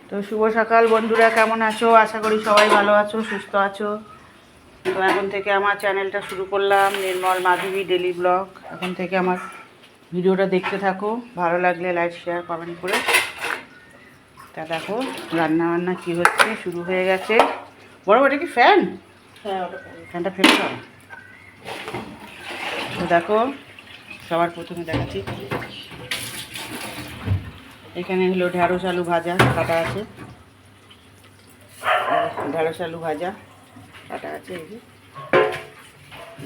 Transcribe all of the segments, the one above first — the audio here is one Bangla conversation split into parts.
তো শুভ সকাল বন্ধুরা, কেমন আছো? আশা করি সবাই ভালো আছো, সুস্থ আছো। তো এখন থেকে আমার চ্যানেলটা শুরু করলাম, নির্মল মাধবী ডেলি ব্লগ। এখন থেকে আমার ভিডিওটা দেখতে থাকো, ভালো লাগলে লাইক শেয়ার কমেন্ট করে। তা দেখো রান্না বান্না কী হচ্ছে, শুরু হয়ে গেছে। বড় ওটা কি ফ্যান? হ্যাঁ, ওটা ফ্যানটা ফেলে দাও। তো দেখো সবার প্রথমে দেখাচ্ছি, এখানে হলো ঢ্যাঁড়স আলু ভাজা কাটা আছে। ঢ্যাঁড়স আলু ভাজা কাটা আছে, এই যে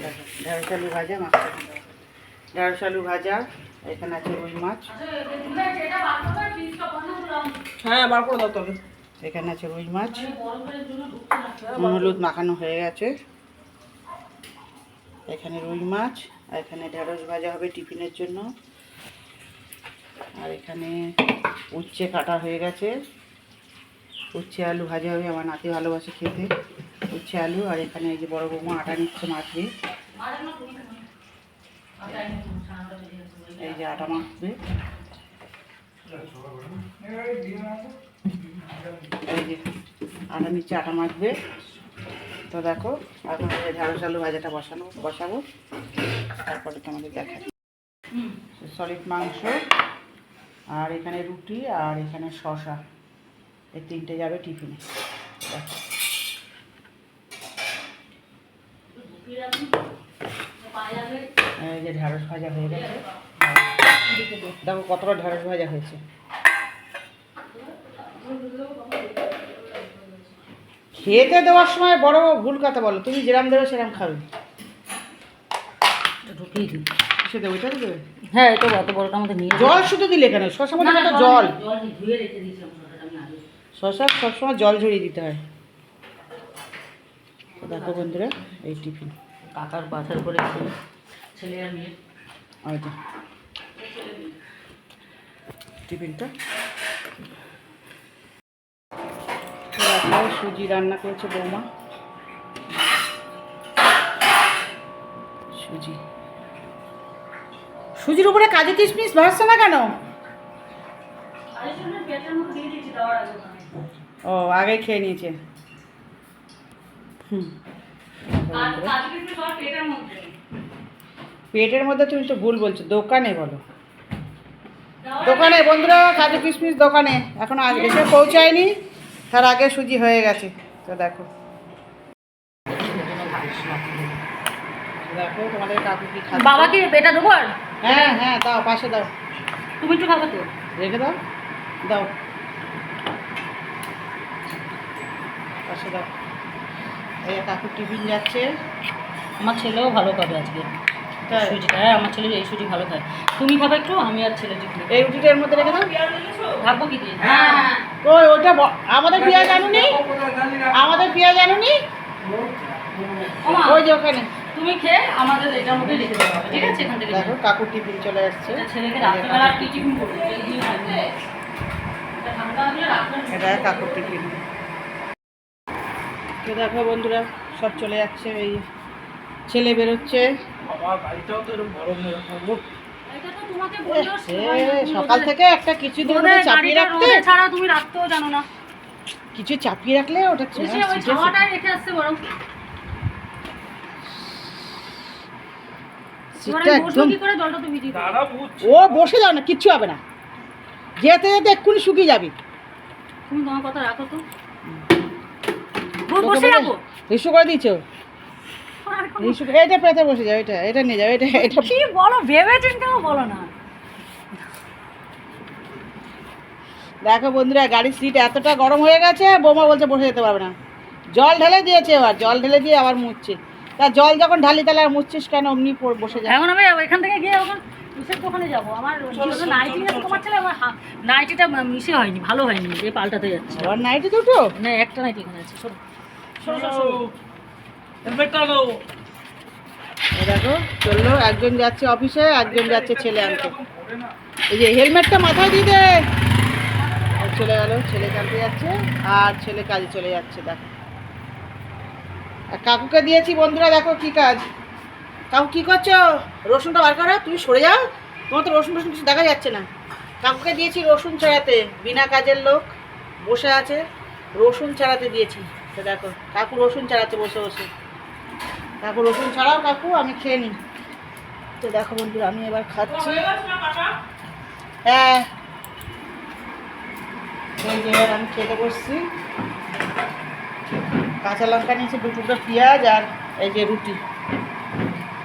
দেখো ঢ্যাঁড়স আলু ভাজা, মাছটা ঢ্যাঁড়স আলু ভাজা। এখানে আছে রুই মাছ, হ্যাঁ বার করে দাও তবে। এখানে আছে রুই মাছ, নুন হলুদ মাখানো হয়ে গেছে। এখানে রুই মাছ, আর এখানে ঢ্যাঁড়স ভাজা হবে টিফিনের জন্য। আর এখানে উচ্ছে কাটা হয়ে গেছে, উচ্ছে আলু ভাজা হবে, আমার নাতি ভালোবাসে খেতে উচ্ছে আলু। আর এখানে এই যে বড় বৌমা আটা নিচ্ছে মাখবে, এই যে আটা মাখবে, এই যে আটা নিচ্ছে আটা মাখবে। তো দেখো এখন ঢ্যাঁড়স আলু ভাজাটা বসাবো, তারপরে তোমাদের দেখাই। সলিড মাংস, আর এখানে রুটি, আর এখানে শসা, এই তিনটে যাবে টিফিনে। দেখো এই যে ঢ্যাঁড়স ভাজা হয়ে গেছে, দেখো কতটা ঢ্যাঁড়স ভাজা হয়েছে। খেতে দেওয়ার সময় বড় ভুল কথা বলো, তুমি যেরাম দেবে সেরাম খাবে। ঢুকিয়ে দিই, কিসে দেবো? এটা দেবে? হ্যাঁ, এটা অত বড়টা মধ্যে নিয়ে জল শুধু দিলে কেন? শশার মধ্যে কত জল, শশা সবসময় জল ঝরিয়ে দিতে হয়। দেখো বন্ধুরা এই টিফিন কাকার বাজার করে ছেলে আর মেয়ে, হয়তো টিফিনটা সুজি রান্না করেছে বৌমা। সুজির উপরে কাজু কিশমিশ ভাসছে না কেন? ও আগে খেয়ে নিয়েছে। পেটের মধ্যে তুমি তো ভুল বলছো, দোকানে বলো। দোকানে বন্ধুরা, কাজু কিশমিশ দোকানে, এখন এসে পৌঁছায়নি, তার আগে সুজি হয়ে গেছে। তো দেখো দেখো তোমাদের কাকু কি খাচ্ছে। বাবাকে বেটা দেবো আর? হ্যাঁ হ্যাঁ দাও, পাশে দাও, তুমি একটু খাবো তো? রেখে দাও, দাও পাশে দাও। এই কাকু টিফিন যাচ্ছে। আমার ছেলেও ভালো খাবে আজকে তাই? সুজি, হ্যাঁ আমার ছেলে এই সুজি ভালো খায়। তুমি খাবে একটু, আমি আর ছেলে টিফিন এই রুটিটার মধ্যে রেখে দাও। ভাববো কি দিয়ে? হ্যাঁ ওইটা আমাদের পেঁয়াজ আনুনি, আমাদের পেঁয়াজ আনুনি, ওই যে ওখানে। তুমি খেয়ে আমাদের এটার মধ্যে রেখে দেবো, ঠিক আছে? এখান থেকে দেখো কাকুর টিফিন চলে আসছে। ছেলেকে রাত্রেবেলা কি টিফিন করবে? এটা কাকুর টিফিন। তো দেখো বন্ধুরা সব চলে যাচ্ছে, এই ছেলে বেরোচ্ছে। সকাল থেকে একটা কিছু দিন চাপিয়ে রাখতে, ছাড়া তুমি রাখতেও জানো না, কিছু চাপিয়ে রাখলে ওটা রেখে আসছে বরং। ও বসে যাও না, কিচ্ছু হবে না, যেতে যেতে এক্ষুনি শুকিয়ে যাবি। তুমি তোমার কথা রাখো তো, রিসু করে দিয়েছো, এটা পেতে বসে যাও, এটা নিয়ে যাও, এটা কি বলো, ভেবে চিন্তেও বলো না। দেখো বন্ধুরা গাড়ির সিট এতটা গরম হয়ে গেছে, বৌমা বলছে বসে যেতে পারবে না। জল ঢেলে দিয়েছে, এবার জল ঢেলে দিয়ে আবার মুছছে। তা জল যখন ঢালি তাহলে আর মুছছিস কেন? অমনি বসে যায়। এখন আমি এখান থেকে গিয়ে এখন মিশের দোকানে যাবো। আমার নাইটি আছে, তোমার ছেলে আমার নাইটিটা মিশে হয়নি, ভালো হয়নি, এ পাল্টাতে যাচ্ছে। আবার নাইটি দুটো না, একটা নাইটি এখানে আছে। দেখো চললো, একজন যাচ্ছে অফিসে, একজন যাচ্ছে ছেলে আনতে। এই যে হেলমেটটা মাথায় দিয়ে দে। চলে গেল, ছেলে আনতে যাচ্ছে আর ছেলে কাজে চলে যাচ্ছে। দেখো কাকুকে দিয়েছি বন্ধুরা, দেখো কি কাজ। কাকু কি করছো? রসুনটা বার করো, তুমি সরে যাও, তোমার তো রসুন কিছু দেখা যাচ্ছে না। কাকুকে দিয়েছি রসুন ছড়াতে, বিনা কাজের লোক। বসে আছে, রসুন ছাড়াতে দিয়েছি। তো দেখো কাকু রসুন ছাড়াতে বসে বসে। কাকু রসুন ছাড়াও কাকু, আমি খেয়ে নিই। তো দেখো বন্ধুরা আমি এবার খাচ্ছি। হ্যাঁ এই যে এবার আমি খেতে বসছি। কাঁচা লঙ্কা নিয়েছি, 2 টুকরো পেঁয়াজ, আর এই যে রুটি।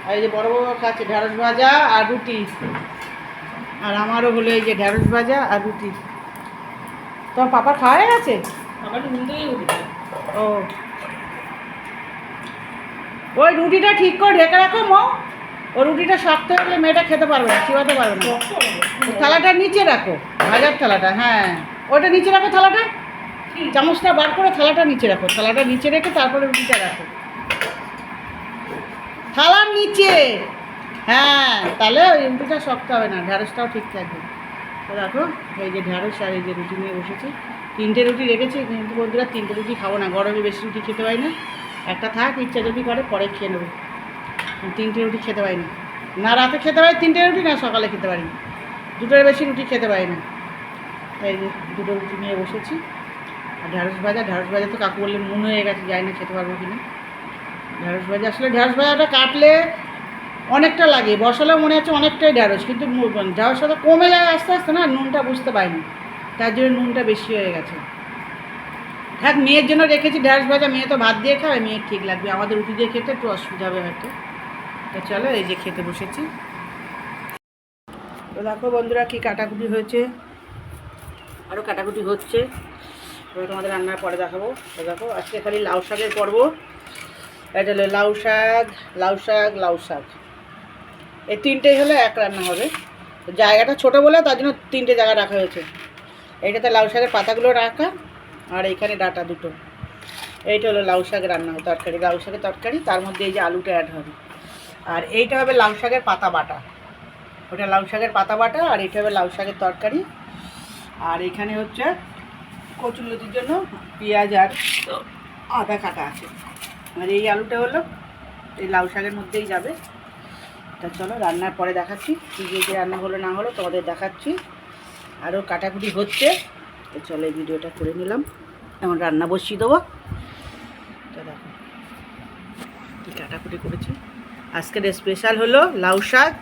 আর এই যে বড় বড় খাচ্ছে ঢেঁড়স ভাজা আর রুটি। আর আমারও হলো এই যে ঢেঁড়স ভাজা আর রুটি। তোমার পাপা খাওয়া হয়ে গেছে? ও ওই রুটিটা ঠিক করে ঢেকে রাখো মো। ওই রুটিটা শক্ত হলে মেয়েটা খেতে পারবে না, চিবাতে পারবে না। থালাটা নিচে রাখো, ভাজার থালাটা। হ্যাঁ ওটা নিচে রাখো, থালাটা চামচটা বার করে থালাটা নিচে রাখো। থালাটা নিচে রেখে তারপরে রুটিটা রাখো, থালার নিচে। হ্যাঁ তাহলে ওই রুটিটা শক্ত হবে না, ঢ্যাঁড়সটাও ঠিক থাকবে। তো দেখো এই যে ঢ্যাঁড়স আর এই যে রুটি নিয়ে বসেছি। 3টে রুটি রেখেছি, কিন্তু বন্ধুরা 3টে রুটি খাবো না, গরমে বেশি রুটি খেতে পারি না। একটা থাক, ইচ্ছা যদি করে পরে খেয়ে নেবো। 3টে রুটি খেতে পারি না, না রাতে খেতে পারি 3টে রুটি, না সকালে খেতে পারি না। 2টোর বেশি রুটি খেতে পারি না। এই যে 2টো রুটি নিয়ে বসেছি। আর ঢ্যাঁড়স ভাজা তো কাকু বললে মন হয়ে গেছে, যাই না খেতে পারবো কিনা। ঢ্যাঁড়স ভাজা আসলে ঢ্যাঁড়স ভাজাটা কাটলে অনেকটা লাগে, বসালেও মনে হচ্ছে অনেকটাই ঢ্যাঁড়স, কিন্তু ঢ্যাঁড়সটা কমে যায় আস্তে আস্তে না, নুনটা বুঝতে পারিনি, তার জন্য নুনটা বেশি হয়ে গেছে। থাক, মেয়ের জন্য রেখেছি ঢ্যাঁড়স ভাজা, মেয়ে তো ভাত দিয়ে খাবে, মেয়ের ঠিক লাগবে, আমাদের রুটি দিয়ে খেতে একটু অসুবিধা হবে হয়তো। তো চলো এই যে খেতে বসেছি। তো দেখো বন্ধুরা কী কাটাকুটি হয়েছে, আরও কাটাকুটি হচ্ছে, ওই তোমাদের রান্নার পরে দেখাবো। তো দেখো আজকে খালি লাউ শাকের পর্ব। এটা হলো লাউ শাক, লাউ শাক, লাউ শাক, এই 3টেই হলে এক রান্না হবে। জায়গাটা ছোটো বলে তার জন্য 3টে জায়গা রাখা হয়েছে। এইটাতে লাউ শাকের পাতাগুলো রাখা, আর এইখানে ডাটা 2টো। এইটা হলো লাউ শাকের রান্না হবে, তরকারি, লাউ শাকের তরকারি, তার মধ্যে এই যে আলুটা অ্যাড হবে। আর এইটা হবে লাউ শাকের পাতা বাটা, ওটা লাউ শাকের পাতা বাটা, আর এইটা হবে লাউ শাকের তরকারি। আর এখানে হচ্ছে কচুরলতির জন্য পেঁয়াজ আর আদা কাটা আছে। আর এই আলুটা হলো এই লাউ শাকের মধ্যেই যাবে। তা চলো রান্নার পরে দেখাচ্ছি, কী কী রান্না হলো না হলো তোমাদের দেখাচ্ছি। আরও কাটাকুটি হচ্ছে, তো চলো এই ভিডিওটা করে নিলাম, এখন রান্না বসিয়ে দেবো। তো দেখো কী কাটাকুটি করেছি। আজকের স্পেশাল হলো লাউ শাক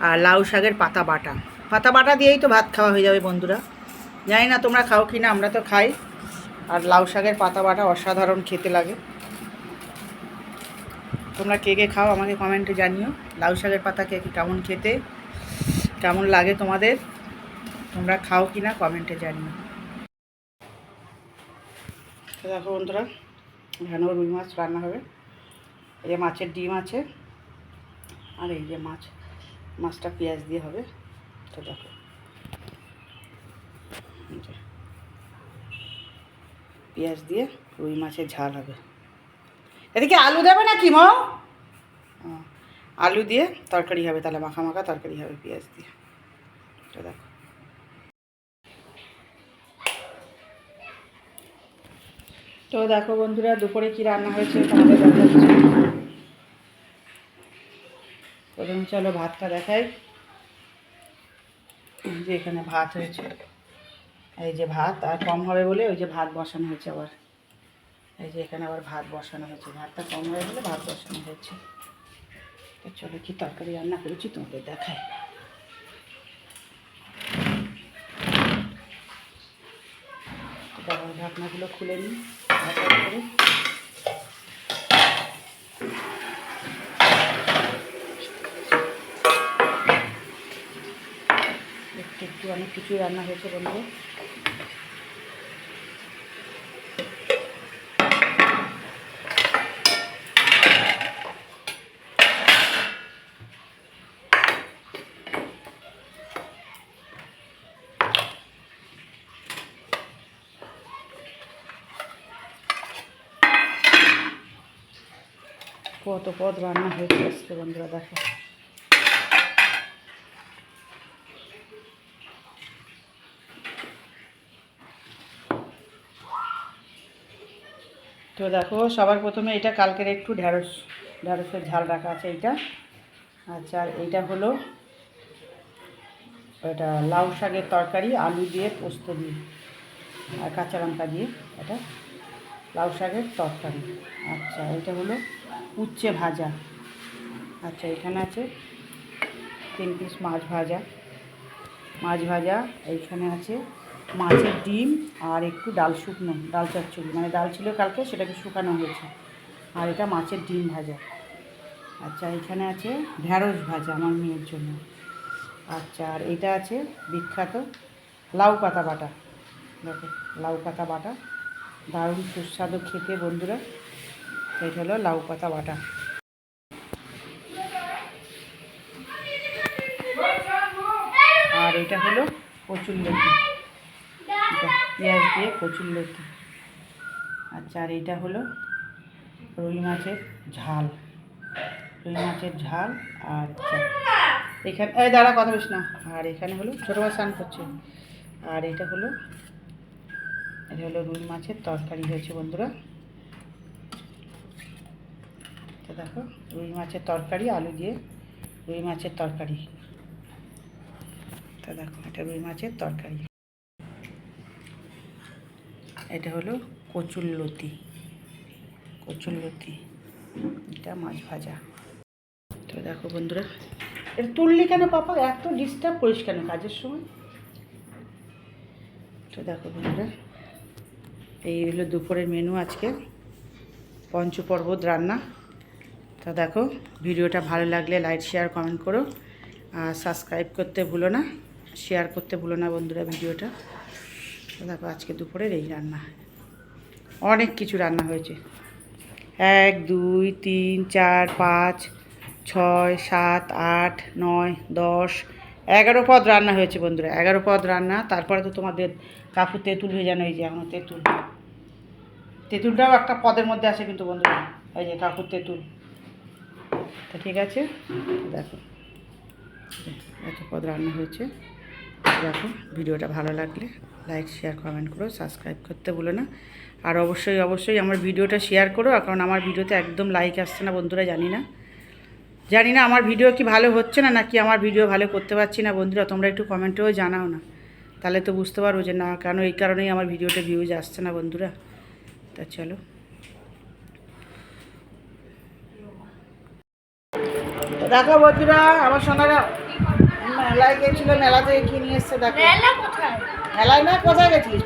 আর লাউ শাকের পাতা বাটা। পাতা বাটা দিয়েই তো ভাত খাওয়া হয়ে যাবে বন্ধুরা, জানি না তোমরা খাও কি না, আমরা তো খাই। আর লাউ শাকের পাতা বাটা অসাধারণ খেতে লাগে। তোমরা কে কে খাও আমাকে কমেন্টে জানিও, লাউ শাকের পাতা কে কেমন খেতে, কেমন লাগে তোমাদের, তোমরা খাও কি না কমেন্টে জানিও। তো দেখো বন্ধুরা এখানেও রুই মাছ রান্না হবে। এই যে মাছের ডিম আছে, আর এই যে মাছটা পেঁয়াজ দিয়ে হবে। তো দেখো পেঁয়াজ দিয়ে রুই মাছের ঝাল হবে। এদিকে আলু দেবে না কি মা? আলু দিয়ে তরকারি হবে, তাহলে মাখা মাখা তরকারি হবে পেঁয়াজ দিয়ে। তো দেখো তো দেখো বন্ধুরা দুপুরে কি রান্না হয়েছে তোমাদের দেখাচ্ছি। প্রথমে চলো ভাতটা দেখাই। যে এখানে ভাত হয়েছে, এই যে ভাত, আর কম হবে বলে ওই যে ভাত বসানো হয়েছে আবার। এই যে এখানে আবার ভাত বসানো হয়েছে, ভাতটা কম হয়ে গেলে ভাত বসানো হয়েছে। তো চলো কি তরকারি রান্না করেছি তোমাদের দেখাই। তারপর ঢাকনাগুলো খুলে নিই করে। একটু অনেক কিছুই রান্না হয়েছে বন্ধু। কত পদ রান্না হয়েছে আজকে বন্ধুরা দেখো। তো দেখো সবার প্রথমে এটা কালকের একটু ঢ্যাঁড়সের ঝাল রাখা আছে এইটা। আচ্ছা আর এইটা হলো এটা লাউ শাকের তরকারি আলু দিয়ে পোস্ত দিয়ে। আর কাঁচা লঙ্কা দিয়ে এটা লাউ শাকের তরকারি। আচ্ছা, এটা হলো উচ্ছে ভাজা। আচ্ছা, এখানে আছে 3 পিস মাছ ভাজা। এইখানে আছে মাছের ডিম আর একটু ডাল শুকনো, ডাল চচ্চড়ি, মানে ডাল ছিল কালকে, সেটাকে শুকানো হয়েছে। আর এটা মাছের ডিম ভাজা। আচ্ছা, এখানে আছে ঢ্যাঁড়স ভাজা আমার মেয়ের জন্য। আচ্ছা, আর এটা আছে বিখ্যাত লাউ পাতা বাটা। দেখো, লাউ পাতা বাটা দারুণ সুস্বাদু খেতে বন্ধুরা। এটা হলো লাউ পাতা বাটা। আর এটা হলো কচুরলতি, এটা পেঁয়াজ দিয়ে কচুরলতি। আচ্ছা, আর এটা হলো রুই মাছের ঝাল। আর এখানে দাঁড়া, কথা বলিস না। আর এখানে হলো ছোটো মাছ স্নান করছে। আর এটা হলো রুই মাছের তরকারি হয়েছে বন্ধুরা। তো দেখো, রুই মাছের তরকারি, আলু দিয়ে রুই মাছের তরকারি। তো দেখো, এটা রুই মাছের তরকারি। এটা হলো কচুরলতি, এটা মাছ ভাজা। তো দেখো বন্ধুরা, এটা তুললি কেন পাপা? এত ডিস্টার্ব করিস কেন কাজের সময়? তো দেখো বন্ধুরা, এই হলো দুপুরের মেনু আজকে, পঞ্চপর্বত রান্না। তো দেখো, ভিডিওটা ভালো লাগলে লাইক, শেয়ার, কমেন্ট করো। আর সাবস্ক্রাইব করতে ভুলো না, শেয়ার করতে ভুলো না বন্ধুরা ভিডিওটা। তো দেখো, আজকে দুপুরের এই রান্না। অনেক কিছু রান্না হয়েছে। 1 2 3 4 5 6 7 8 9 10 11 পদ রান্না হয়েছে বন্ধুরা। 11 পদ রান্না। তারপরে তো তোমাদের কাকু তেঁতুল ভেজানো, এই যে এখনো তেঁতুলটাও একটা পদের মধ্যে আছে কিন্তু বন্ধুরা, এই যে কাকুর তেঁতুল। তো ঠিক আছে, দেখো এত পদ রান্না হয়েছে। দেখো, ভিডিওটা ভালো লাগলে লাইক, শেয়ার, কমেন্ট করো, সাবস্ক্রাইব করতে ভুলো না। আর অবশ্যই আমার ভিডিওটা শেয়ার করো, কারণ আমার ভিডিওতে একদম লাইক আসছে না বন্ধুরা। জানি না আমার ভিডিও কি ভালো হচ্ছে না, নাকি আমার ভিডিও ভালো করতে পারছি না বন্ধুরা। তোমরা একটু কমেন্টেও জানাও না, তাহলে তো বুঝতে পারবো যে না, কেন এই কারণেই আমার ভিডিওতে ভিউজ আসছে না বন্ধুরা। তা চলো, দেখো বন্ধুরা, আমার সোনারা মেলায় গেছিল, মেলা থেকে কি নিয়ে এসছে দেখো। মেলায় না, কোথায় গেছিস?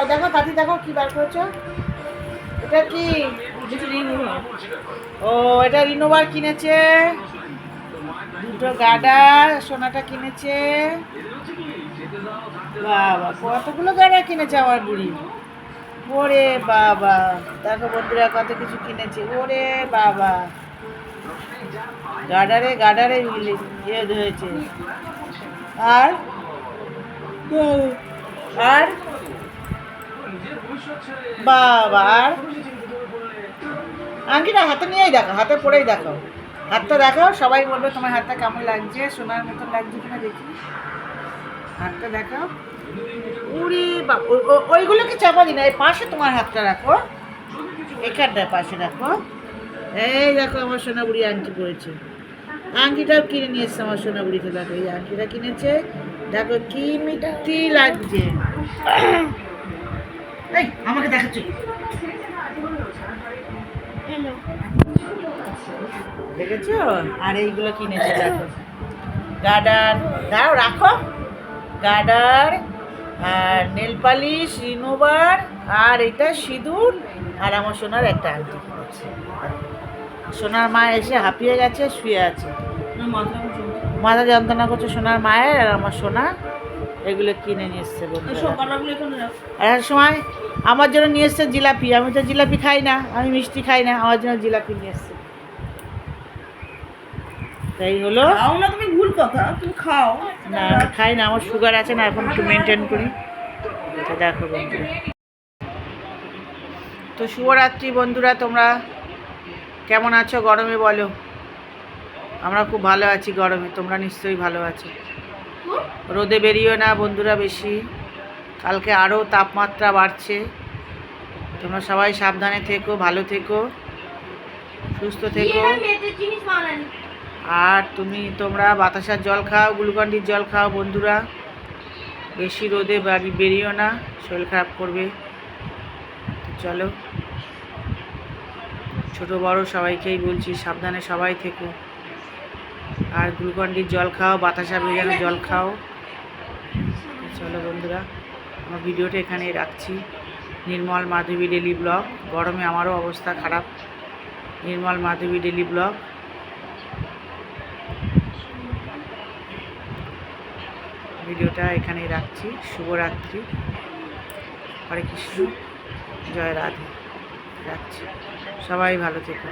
দেখো তাতি, দেখো কি বার করেছো। এটা কি? ও, এটা রিনোভার কিনেছে, 2টো গার্ডার সোনাটা কিনেছে। বাবা, কতগুলো গার্ডার কিনেছে আমার বুড়ি। ওরে বাবা, দেখো বন্ধুরা কত কিছু কিনেছে। ওরে বাবা, গার্ডারে ইয়ে হয়েছে। আর বাবা, আর আংটিটা হাতে নিয়েই দেখো, হাতে পরেই দেখো, হাতটা দেখো। সবাই বলবে তোমার হাতটা কেমন লাগছে, সোনার মতন লাগছে কিনা দেখি। হাতটা দেখো। উড়ি বাবা, ওইগুলোকে চাপা দিন, এই পাশে তোমার হাতটা রাখো, এখানটায় পাশে রাখো। এই দেখো, আমার সোনা বুড়ি আংটি পরেছে। আংটিটাও কিনে নিয়ে এসছে আমার সোনা বুড়িতে। দেখো, এই আংটিটা কিনেছে, দেখো কি মিষ্টি লাগছে। এই আমাকে দেখাচ্ছি, দেখেছো? আর এইগুলো কিনেছে দেখো, গার্ডার, দাও রাখো, গার্ডার আর নেল পালিশ, রিনোভার, আর এটা সিঁদুর, আর আমার সোনার একটা আংটি কিনেছে। সোনার মা এসে হাঁপিয়ে গেছে, শুয়ে আছে, মাথা যন্ত্রণা করছে সোনার মায়ের। আর আমার সোনা এগুলো কিনে নিয়ে এসছে বন্ধুরা। আর সময় আমার জন্য নিয়ে এসছে জিলাপি। আমি তো জিলাপি খাই না, আমি মিষ্টি খাই না, আমার জন্য জিলাপি নিয়ে এসছে। তাই হলো, তুমি ভুল কথা, তুমি খাও না। আমি খাই না, আমার সুগার আছে না, এখন একটু মেনটেন করি। দেখো বন্ধুরা, তো শুভরাত্রি বন্ধুরা। তোমরা কেমন আছো গরমে বলো? আমরা খুব ভালো আছি গরমে, তোমরা নিশ্চয়ই ভালো আছো। রোদে বেরিয়েও না বন্ধুরা বেশি, কালকে আরও তাপমাত্রা বাড়ছে। তোমরা সবাই সাবধানে থেকো, ভালো থেকো, সুস্থ থেকো। আর তোমরা বাতাসার জল খাও, গ্লুকন্ডির জল খাও বন্ধুরা। বেশি রোদে বাড়ি বেরিও না, শরীর খারাপ করবে। তো চলো, ছোট বড় সবাইকেই বলছি সাবধানে সবাই থেকো, আর গ্লুকন-ডির জল খাও, বাতাসা ভেজানো জল খাও। তো চলো বন্ধুরা, আমার ভিডিওটা এখানেই রাখছি। নির্মল মাধবী ডেলি ব্লগ, গরমে আমারও অবস্থা খারাপ। নির্মল মাধবী ডেলি ব্লগ, ভিডিওটা এখানেই রাখছি। শুভরাত্রি, হরে কৃষ্ণ, জয় রাধে। রাখছি, সবাই ভালো থেকো।